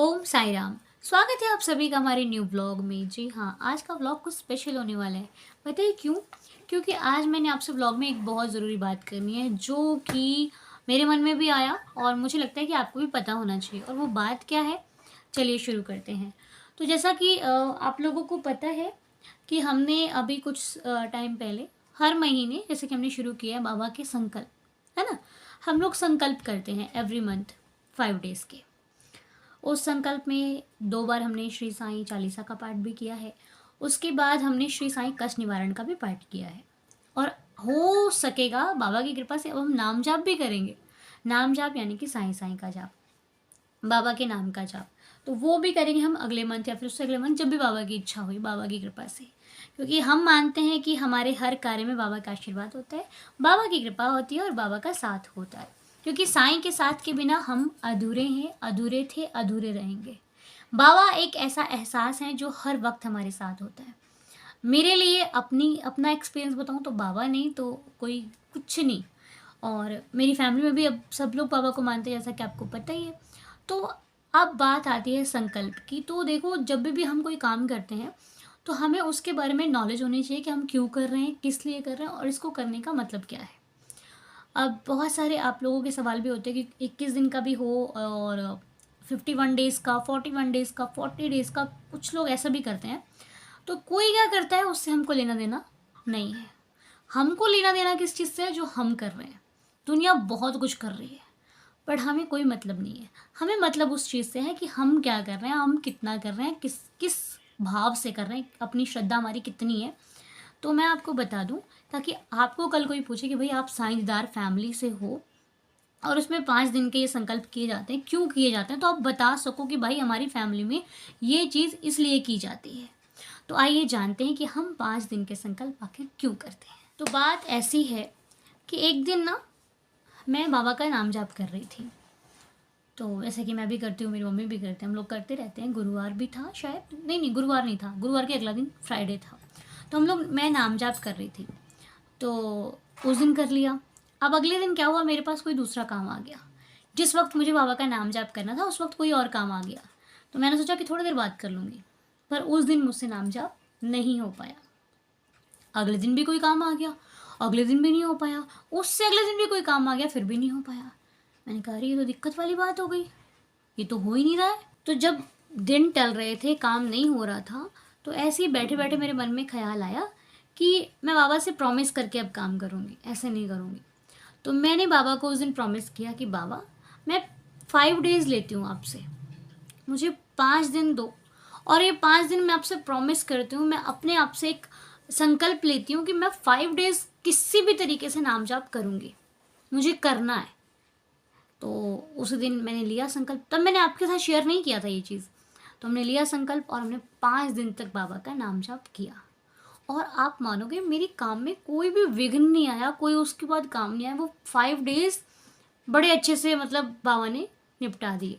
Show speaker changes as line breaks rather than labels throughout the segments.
ओम साई राम। स्वागत है आप सभी का हमारे न्यू व्लॉग में। जी हाँ, आज का व्लॉग कुछ स्पेशल होने वाला है। बताइए क्यों? क्योंकि आज मैंने आपसे व्लॉग में एक बहुत ज़रूरी बात करनी है जो कि मेरे मन में भी आया और मुझे लगता है कि आपको भी पता होना चाहिए। और वो बात क्या है, चलिए शुरू करते हैं। तो जैसा कि आप लोगों को पता है कि हमने अभी कुछ टाइम पहले हर महीने जैसे कि हमने शुरू किया है बाबा के संकल्प, है ना। हम लोग संकल्प करते हैं एवरी मंथ 5 डेज़ के। उस संकल्प में 2 बार हमने श्री साईं चालीसा का पाठ भी किया है। उसके बाद हमने श्री साईं कष्ट निवारण का भी पाठ किया है। और हो सकेगा बाबा की कृपा से अब हम नाम जाप भी करेंगे। नाम जाप यानी कि साईं साईं का जाप, बाबा के नाम का जाप। तो वो भी करेंगे हम अगले मंथ या फिर उससे अगले मंथ, जब भी बाबा की इच्छा हुई, बाबा की कृपा से। क्योंकि हम मानते हैं कि हमारे हर कार्य में बाबा का आशीर्वाद होता है, बाबा की कृपा होती है और बाबा का साथ होता है। क्योंकि साईं के साथ के बिना हम अधूरे हैं, अधूरे थे, अधूरे रहेंगे। बाबा एक ऐसा एहसास है जो हर वक्त हमारे साथ होता है। मेरे लिए अपना एक्सपीरियंस बताऊँ तो बाबा नहीं तो कोई कुछ नहीं। और मेरी फैमिली में भी अब सब लोग बाबा को मानते हैं, जैसा कि आपको पता ही है। तो अब बात आती है संकल्प की। तो देखो, जब भी हम कोई काम करते हैं तो हमें उसके बारे में नॉलेज होनी चाहिए कि हम क्यों कर रहे हैं, किस लिए कर रहे हैं और इसको करने का मतलब क्या है। अब बहुत सारे आप लोगों के सवाल भी होते हैं कि 21 दिन का भी हो और 51 डेज़ का, 41 डेज़ का, 40 डेज़ का, कुछ लोग ऐसा भी करते हैं। तो कोई क्या करता है उससे हमको लेना देना नहीं है। हमको लेना देना किस चीज़ से है? जो हम कर रहे हैं। दुनिया बहुत कुछ कर रही है पर हमें कोई मतलब नहीं है। हमें मतलब उस चीज़ से है कि हम क्या कर रहे हैं, हम कितना कर रहे हैं, किस किस भाव से कर रहे हैं, अपनी श्रद्धा हमारी कितनी है। तो मैं आपको बता दूं, ताकि आपको कल कोई पूछे कि भाई आप साइंसदार फैमिली से हो और उसमें 5 दिन के ये संकल्प किए जाते हैं, क्यों किए जाते हैं, तो आप बता सको कि भाई हमारी फैमिली में ये चीज़ इसलिए की जाती है। तो आइए जानते हैं कि हम 5 दिन के संकल्प आखिर क्यों करते हैं। तो बात ऐसी है कि एक दिन ना मैं बाबा का नाम जाप कर रही थी। तो जैसे कि मैं भी करती हूँ, मेरी मम्मी भी करते हैं, हम लोग करते रहते हैं। गुरुवार भी था शायद, नहीं गुरुवार नहीं था, गुरुवार के अगला दिन फ्राइडे था। तो मैं नाम जाप कर रही थी। तो उस दिन कर लिया। अब अगले दिन क्या हुआ, मेरे पास कोई दूसरा काम आ गया। जिस वक्त मुझे बाबा का नाम जाप करना था उस वक्त कोई और काम आ गया। तो मैंने सोचा कि थोड़ी देर बात कर लूँगी, पर उस दिन मुझसे नाम जाप नहीं हो पाया। अगले दिन भी कोई काम आ गया, अगले दिन भी नहीं हो पाया, उससे अगले दिन भी कोई काम आ गया, फिर भी नहीं हो पाया। मैंने कहा अरे ये तो दिक्कत वाली बात हो गई, ये तो हो ही नहीं रहा है। तो जब दिन टल रहे थे, काम नहीं हो रहा था, तो ऐसे ही बैठे बैठे मेरे मन में ख्याल आया कि मैं बाबा से प्रॉमिस करके अब काम करूँगी, ऐसे नहीं करूँगी। तो मैंने बाबा को उस दिन प्रॉमिस किया कि बाबा मैं 5 डेज़ लेती हूँ आपसे, मुझे 5 दिन दो। और ये 5 दिन मैं आपसे प्रॉमिस करती हूँ, मैं अपने आप से एक संकल्प लेती हूँ कि मैं 5 डेज़ किसी भी तरीके से नाम जाप करूँगी, मुझे करना है। तो उस दिन मैंने लिया संकल्प, तब मैंने आपके साथ शेयर नहीं किया था ये चीज़। तो हमने लिया संकल्प और हमने 5 दिन तक बाबा का नाम जाप किया। और आप मानोगे मेरी काम में कोई भी विघ्न नहीं आया, कोई उसके बाद काम नहीं आया। वो 5 डेज़ बड़े अच्छे से मतलब बाबा ने निपटा दिए।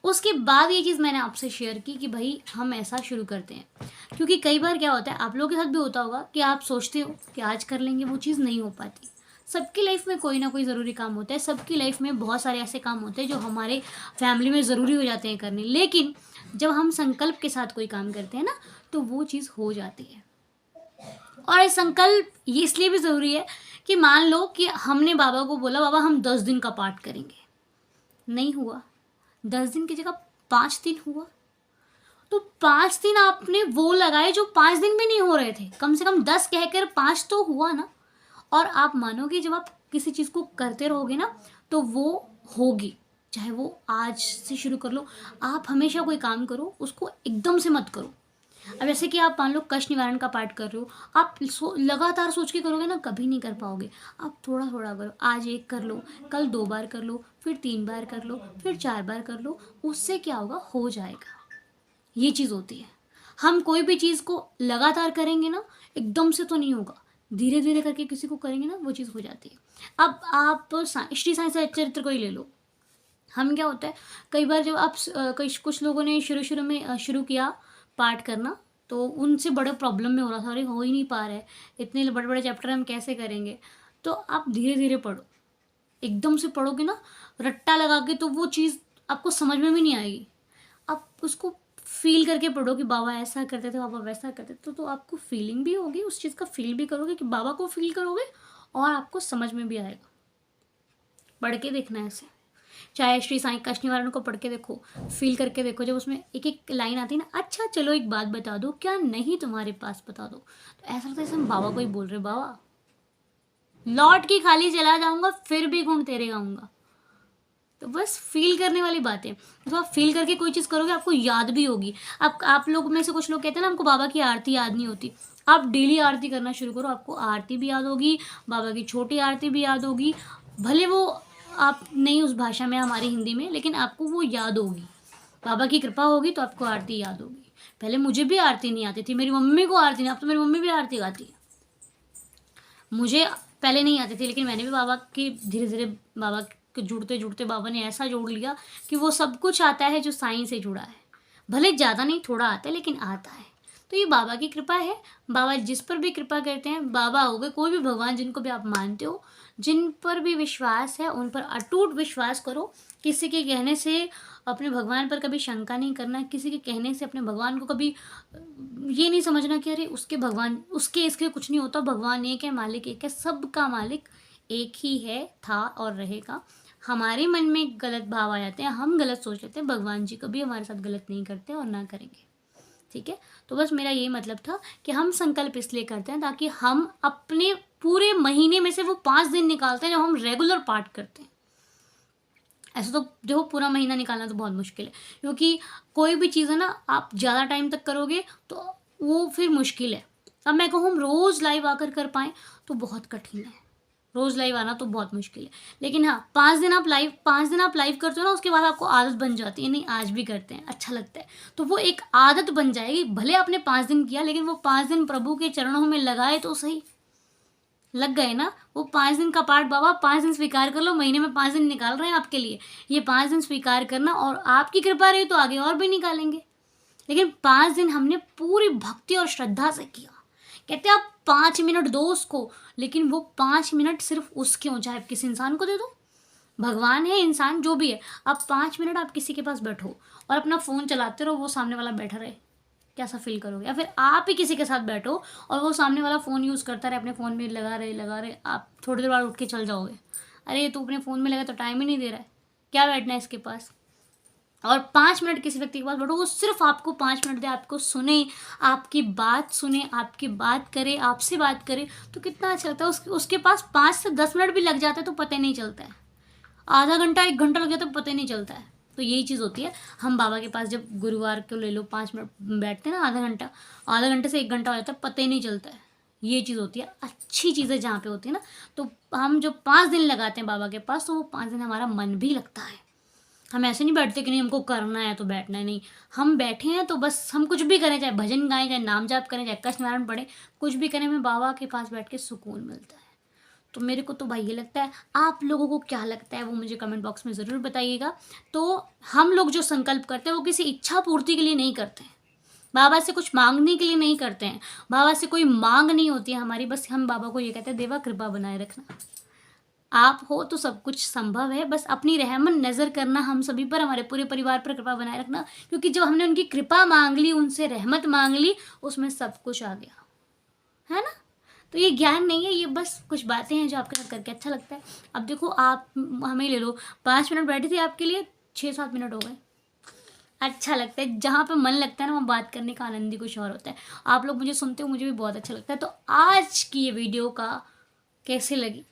उसके बाद ये चीज़ मैंने आपसे शेयर की कि भाई हम ऐसा शुरू करते हैं। क्योंकि कई बार क्या होता है, आप लोगों के साथ भी होता होगा कि आप सोचते हो कि आज कर लेंगे, वो चीज़ नहीं हो पाती। सबकी लाइफ में कोई ना कोई ज़रूरी काम होता है, सबकी लाइफ में बहुत सारे ऐसे काम होते हैं जो हमारे फैमिली में ज़रूरी हो जाते हैं करने। लेकिन जब हम संकल्प के साथ कोई काम करते हैं ना, तो वो चीज़ हो जाती है। और ये संकल्प ये इसलिए भी ज़रूरी है कि मान लो कि हमने बाबा को बोला बाबा हम 10 दिन का पाठ करेंगे, नहीं हुआ। 10 दिन की जगह 5 दिन हुआ। तो 5 दिन आपने वो लगाए जो 5 दिन भी नहीं हो रहे थे, कम से कम 10 कहकर 5 तो हुआ ना। और आप मानोगे जब आप किसी चीज़ को करते रहोगे ना, तो वो होगी। चाहे वो आज से शुरू कर लो। आप हमेशा कोई काम करो उसको एकदम से मत करो। अब जैसे कि आप मान लो कष्ट निवारण का पाठ कर रहे हो, आप लगातार सोच के करोगे ना, कभी नहीं कर पाओगे। आप थोड़ा थोड़ा करो, आज एक कर लो, कल 2 बार कर लो, फिर 3 बार कर लो, फिर 4 बार कर लो। उससे क्या होगा, हो जाएगा। ये चीज़ होती है। हम कोई भी चीज़ को लगातार करेंगे ना, एकदम से तो नहीं होगा। धीरे धीरे करके किसी को करेंगे ना, वो चीज़ हो जाती है। अब आप श्री साईं चरित्र को ही ले लो। हम क्या होता है, कई बार जब आप कुछ लोगों ने शुरू शुरू में शुरू किया पाठ करना, तो उनसे बड़े प्रॉब्लम में हो रहा था, अरे हो ही नहीं पा रहा है, इतने बड़े बड़े चैप्टर हम कैसे करेंगे। तो आप धीरे धीरे पढ़ो। एकदम से पढ़ोगे ना, रट्टा लगा के, तो वो चीज़ आपको समझ में भी नहीं आएगी। आप उसको फ़ील करके पढ़ो कि बाबा ऐसा करते थे, बाबा वैसा करते थे, तो आपको फ़ीलिंग भी होगी, उस चीज़ का फ़ील भी करोगे कि बाबा को फ़ील करोगे और आपको समझ में भी आएगा। पढ़ के देखना है ऐसे। चाहे श्री साईं कष्ट निवारण को पढ़ के देखो, फ़ील करके देखो, जब उसमें एक-एक लाइन आती है ना, अच्छा चलो एक बात बता दो, क्या नहीं तुम्हारे पास बता दो। तो ऐसा लगता है जैसे हम बाबा को ही बोल रहे हैं, बाबा लौट के खाली चला जाऊँगा फिर भी गुण तेरे गाऊँगा। तो बस फ़ील करने वाली बात है। तो आप फ़ील करके कोई चीज़ करोगे आपको याद भी होगी। आप लोग में से कुछ लोग कहते हैं ना हमको बाबा की आरती याद नहीं होती। आप डेली आरती करना शुरू करो, आपको आरती भी याद होगी, बाबा की छोटी आरती भी याद होगी। भले वो आप नहीं उस भाषा में हमारी हिंदी में, लेकिन आपको वो याद होगी। बाबा की कृपा होगी तो आपको आरती याद होगी। पहले मुझे भी आरती नहीं आती थी, मेरी मम्मी को आरती नहीं, अब तो मेरी मम्मी भी आरती गाती है। मुझे पहले नहीं आती थी, लेकिन मैंने भी बाबा की धीरे-धीरे बाबा के जुड़ते-जुड़ते बाबा ने ऐसा जोड़ लिया कि वो सब कुछ आता है जो साईं से जुड़ा है। भले ज़्यादा नहीं, थोड़ा आता है, लेकिन आता है। तो ये बाबा की कृपा है। बाबा जिस पर भी कृपा करते हैं, बाबा हो गए, कोई भी भगवान जिनको भी आप मानते हो, जिन पर भी विश्वास है, उन पर अटूट विश्वास करो। किसी के कहने से अपने भगवान पर कभी शंका नहीं करना, किसी के कहने से अपने भगवान को कभी ये नहीं समझना कि अरे उसके भगवान उसके इसके कुछ नहीं होता, भगवान एक है, मालिक एक है, सबका मालिक एक ही है, था और रहेगा। हमारे मन में गलत भाव आ जाते हैं, हम गलत सोच लेते हैं, भगवान जी कभी हमारे साथ गलत नहीं करते और ना करेंगे। ठीक है? तो बस मेरा यही मतलब था कि हम संकल्प इसलिए करते हैं ताकि हम अपने पूरे महीने में से वो 5 दिन निकालते हैं जब हम रेगुलर पाठ करते हैं। ऐसे तो देखो पूरा महीना निकालना तो बहुत मुश्किल है, क्योंकि कोई भी चीज़ है ना आप ज़्यादा टाइम तक करोगे तो वो फिर मुश्किल है। अब मैं कहूँ हम रोज़ लाइव आकर कर पाएँ तो बहुत कठिन है। रोज़ लाइव आना तो बहुत मुश्किल है। लेकिन हाँ, 5 दिन आप लाइव करते हो ना, उसके बाद आपको आदत बन जाती है, नहीं आज भी करते हैं, अच्छा लगता है। तो वो एक आदत बन जाएगी। भले आपने 5 दिन किया, लेकिन वो 5 दिन प्रभु के चरणों में लगाए तो सही। लग गए ना, वो 5 दिन का पाठ बाबा 5 दिन स्वीकार कर लो, महीने में 5 दिन निकाल रहे हैं आपके लिए। ये 5 दिन स्वीकार करना और आपकी कृपा रही तो आगे और भी निकालेंगे। लेकिन 5 दिन हमने पूरी भक्ति और श्रद्धा से किया। कहते हैं आप 5 मिनट दो उसको, लेकिन वो 5 मिनट सिर्फ उसके हों, चाहे आप किसी इंसान को दे दो। भगवान है, इंसान जो भी है, आप 5 मिनट आप किसी के पास बैठो और अपना फ़ोन चलाते रहो, वो सामने वाला बैठा रहे, कैसा फ़ील करोगे? या फिर आप ही किसी के साथ बैठो और वो सामने वाला फ़ोन यूज़ करता रहे, अपने फ़ोन में लगा रहे, आप थोड़ी देर बाद उठ के चल जाओगे। अरे ये तो अपने फ़ोन में लगा तो टाइम ही नहीं दे रहा है, क्या बैठना है इसके पास? और 5 मिनट किसी व्यक्ति के पास बैठो, वो सिर्फ़ आपको 5 मिनट दे, आपको सुने, आपकी बात सुने, आपकी बात करे, आपसे बात करे, तो कितना अच्छा लगता है। उसके पास 5 से 10 मिनट भी लग जाते हैं तो पता ही नहीं चलता है। आधा घंटा 1 घंटा लग जाता है, पता ही नहीं चलता है। तो यही चीज़ होती है। हम बाबा के पास जब गुरुवार को ले लो 5 मिनट बैठते हैं ना, आधा घंटे से 1 घंटा हो जाता है, पता ही नहीं चलता है। ये चीज़ होती है। अच्छी चीज़ें जहाँ पे होती है ना, तो हम जो 5 दिन लगाते हैं बाबा के पास, तो वो 5 दिन हमारा मन भी लगता है। हम ऐसे नहीं बैठते कि नहीं हमको करना है तो बैठना है, नहीं। हम बैठे हैं तो बस हम कुछ भी करें, चाहे भजन गाएँ, चाहे नाम जाप करें, चाहे कष्ट निवारण पढ़ें, कुछ भी करें, हमें बाबा के पास बैठ के सुकून मिलता है। तो मेरे को तो भाई ये लगता है। आप लोगों को क्या लगता है वो मुझे कमेंट बॉक्स में ज़रूर बताइएगा। तो हम लोग जो संकल्प करते हैं वो किसी इच्छा पूर्ति के लिए नहीं करते हैं, बाबा से कुछ मांगने के लिए नहीं करते हैं, बाबा से कोई मांग नहीं होती है हमारी, बस हम बाबा को ये कहते हैं देवा कृपा बनाए रखना। आप हो तो सब कुछ संभव है, बस अपनी रहमत नज़र करना हम सभी पर, हमारे पूरे परिवार पर कृपा बनाए रखना, क्योंकि जब हमने उनकी कृपा मांग ली, उनसे रहमत मांग ली, उसमें सब कुछ आ गया है ना। तो ये ज्ञान नहीं है, ये बस कुछ बातें हैं जो आपके साथ करके अच्छा लगता है। अब देखो आप हमें ले लो, 5 मिनट बैठी थी आपके लिए, 6-7 मिनट हो गए। अच्छा लगता है, जहाँ पे मन लगता है ना वहाँ बात करने का आनंद ही कुछ और होता है। आप लोग मुझे सुनते हो, मुझे भी बहुत अच्छा लगता है। तो आज की ये वीडियो का कैसे लगी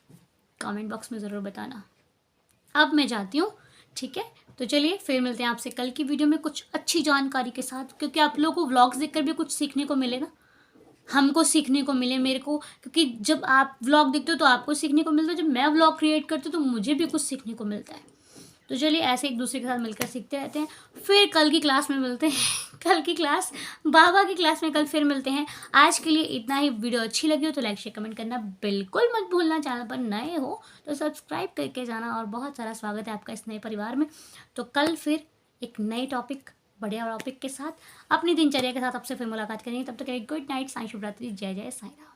कमेंट बॉक्स में ज़रूर बताना। अब मैं जाती हूँ, ठीक है। तो चलिए फिर मिलते हैं आपसे कल की वीडियो में कुछ अच्छी जानकारी के साथ, क्योंकि आप लोगों को व्लॉग्स देखकर भी कुछ सीखने को मिले ना, हमको सीखने को मिले, मेरे को, क्योंकि जब आप व्लॉग देखते हो तो आपको सीखने को मिलता है, जब मैं व्लॉग क्रिएट करती हूँ तो मुझे भी कुछ सीखने को मिलता है। तो चलिए ऐसे एक दूसरे के साथ मिलकर सीखते रहते हैं। फिर कल की क्लास में मिलते हैं कल की क्लास, बाबा की क्लास में कल फिर मिलते हैं। आज के लिए इतना ही। वीडियो अच्छी लगी हो तो लाइक शेयर कमेंट करना बिल्कुल मत भूलना। चैनल पर नए हो तो सब्सक्राइब करके जाना, और बहुत सारा स्वागत है आपका इस नए परिवार में। तो कल फिर एक नए टॉपिक, बढ़िया टॉपिक के साथ, अपनी दिनचर्या के साथ आपसे फिर मुलाकात करेंगे। तब तक गुड नाइट, साईं शुभ रात्रि, जय जय साईं राम।